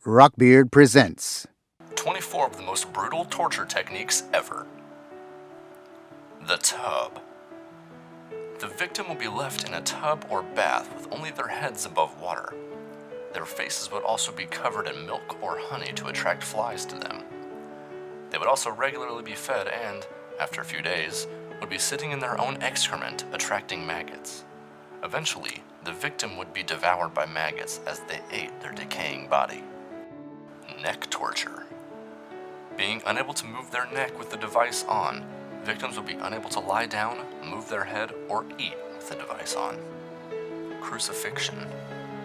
Rockbeard presents 24 of the most brutal torture techniques ever. The tub. The victim will be left in a tub or bath with only their heads above water. Their faces would also be covered in milk or honey to attract flies to them. They would also regularly be fed and, after a few days, would be sitting in their own excrement, attracting maggots. Eventually, the victim would be devoured by maggots as they ate their decaying body. Neck torture. Being unable to move their neck with the device on, victims would be unable to lie down, move their head, or eat with the device on. Crucifixion.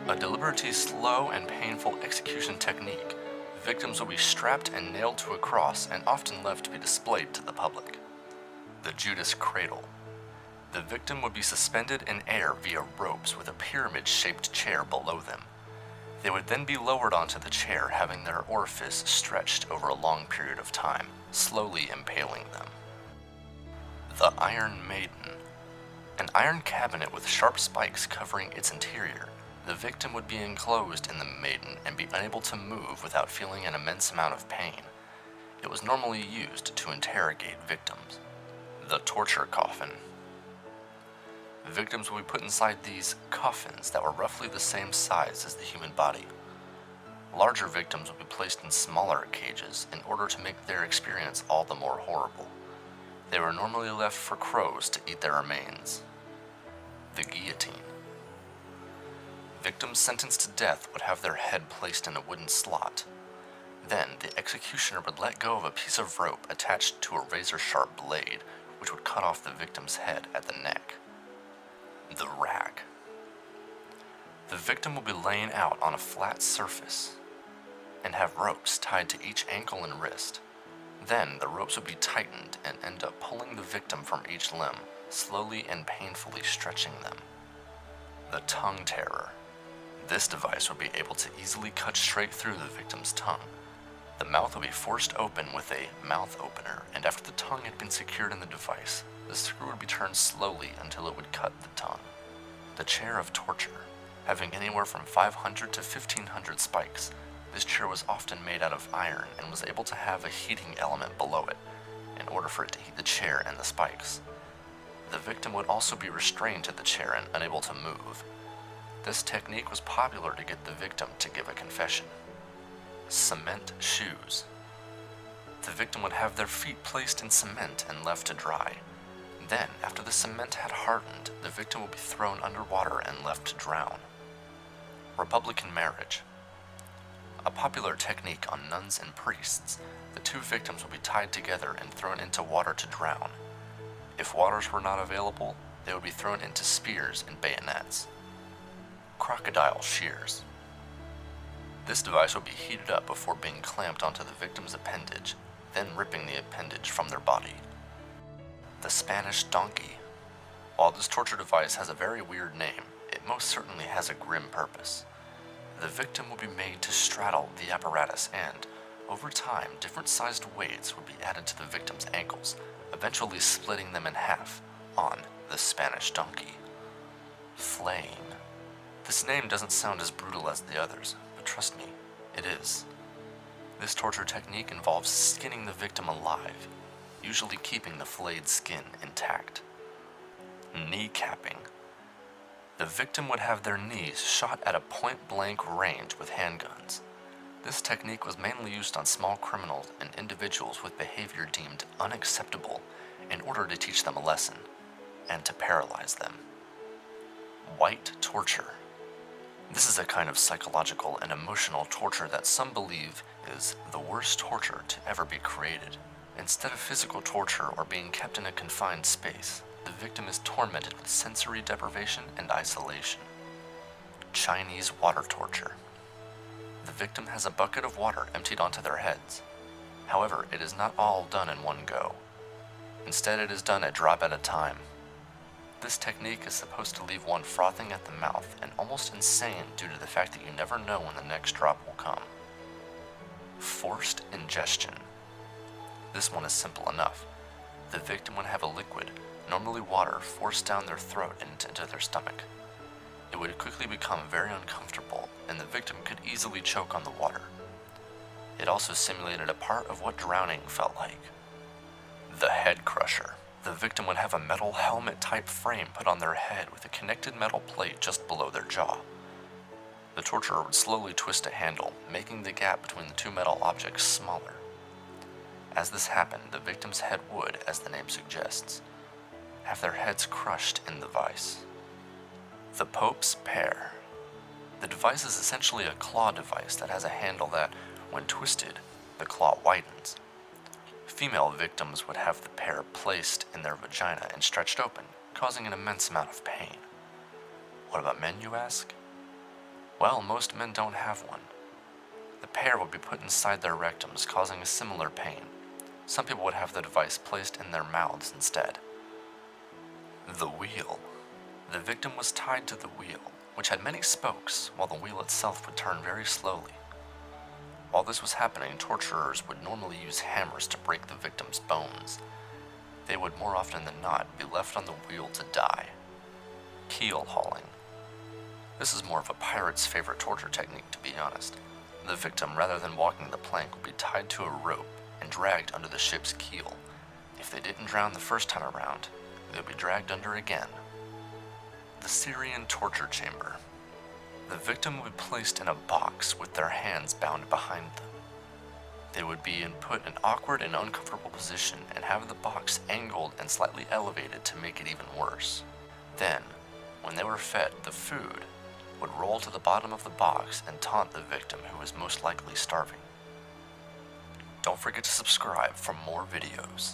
A deliberately slow and painful execution technique. Victims will be strapped and nailed to a cross and often left to be displayed to the public. The Judas cradle. The victim would be suspended in air via ropes with a pyramid-shaped chair below them. They would then be lowered onto the chair, having their orifice stretched over a long period of time, slowly impaling them. The Iron Maiden. An iron cabinet with sharp spikes covering its interior. The victim would be enclosed in the maiden and be unable to move without feeling an immense amount of pain. It was normally used to interrogate victims. The torture coffin. Victims will be put inside these coffins that were roughly the same size as the human body. Larger victims will be placed in smaller cages in order to make their experience all the more horrible. They were normally left for crows to eat their remains. The guillotine. Victims sentenced to death would have their head placed in a wooden slot. Then, the executioner would let go of a piece of rope attached to a razor-sharp blade, which would cut off the victim's head at the neck. The rack. The victim will be laying out on a flat surface and have ropes tied to each ankle and wrist. Then the ropes would be tightened and end up pulling the victim from each limb, slowly and painfully stretching them. The tongue terror. This device would be able to easily cut straight through the victim's tongue. The mouth would be forced open with a mouth opener, and after the tongue had been secured in the device, the screw would be turned slowly until it would cut the tongue. The chair of torture. Having anywhere from 500 to 1500 spikes, this chair was often made out of iron and was able to have a heating element below it, in order for it to heat the chair and the spikes. The victim would also be restrained to the chair and unable to move. This technique was popular to get the victim to give a confession. Cement shoes. The victim would have their feet placed in cement and left to dry. Then, after the cement had hardened, the victim would be thrown underwater and left to drown. Republican marriage. A popular technique on nuns and priests, the two victims would be tied together and thrown into water to drown. If waters were not available, they would be thrown into spears and bayonets. Crocodile shears. This device would be heated up before being clamped onto the victim's appendage, then ripping the appendage from their body. The Spanish donkey. While this torture device has a very weird name, it most certainly has a grim purpose. The victim will be made to straddle the apparatus and, over time, different sized weights would be added to the victim's ankles, eventually splitting them in half on the Spanish donkey. Flaying. This name doesn't sound as brutal as the others, but trust me, it is. This torture technique involves skinning the victim alive, usually keeping the flayed skin intact. Kneecapping. The victim would have their knees shot at a point-blank range with handguns. This technique was mainly used on small criminals and individuals with behavior deemed unacceptable in order to teach them a lesson and to paralyze them. White torture. This is a kind of psychological and emotional torture that some believe is the worst torture to ever be created. Instead of physical torture or being kept in a confined space, the victim is tormented with sensory deprivation and isolation. Chinese water torture. The victim has a bucket of water emptied onto their heads. However, it is not all done in one go. Instead, it is done a drop at a time. This technique is supposed to leave one frothing at the mouth and almost insane due to the fact that you never know when the next drop will come. Forced ingestion. This one is simple enough. The victim would have a liquid, normally water, forced down their throat and into their stomach. It would quickly become very uncomfortable, and the victim could easily choke on the water. It also simulated a part of what drowning felt like. The head crusher. The victim would have a metal helmet-type frame put on their head with a connected metal plate just below their jaw. The torturer would slowly twist a handle, making the gap between the two metal objects smaller. As this happened, the victim's head would, as the name suggests, have their heads crushed in the vise. The Pope's Pear. The device is essentially a claw device that has a handle that, when twisted, the claw widens. Female victims would have the pear placed in their vagina and stretched open, causing an immense amount of pain. What about men, you ask? Well, most men don't have one. The pear would be put inside their rectums, causing a similar pain. Some people would have the device placed in their mouths instead. The wheel. The victim was tied to the wheel, which had many spokes, while the wheel itself would turn very slowly. While this was happening, torturers would normally use hammers to break the victim's bones. They would more often than not be left on the wheel to die. Keel hauling. This is more of a pirate's favorite torture technique, to be honest. The victim, rather than walking the plank, would be tied to a rope and dragged under the ship's keel. If they didn't drown the first time around, they would be dragged under again. The Syrian torture chamber. The victim would be placed in a box with their hands bound behind them. They would be put in an awkward and uncomfortable position and have the box angled and slightly elevated to make it even worse. Then, when they were fed, the food would roll to the bottom of the box and taunt the victim who was most likely starving. Don't forget to subscribe for more videos.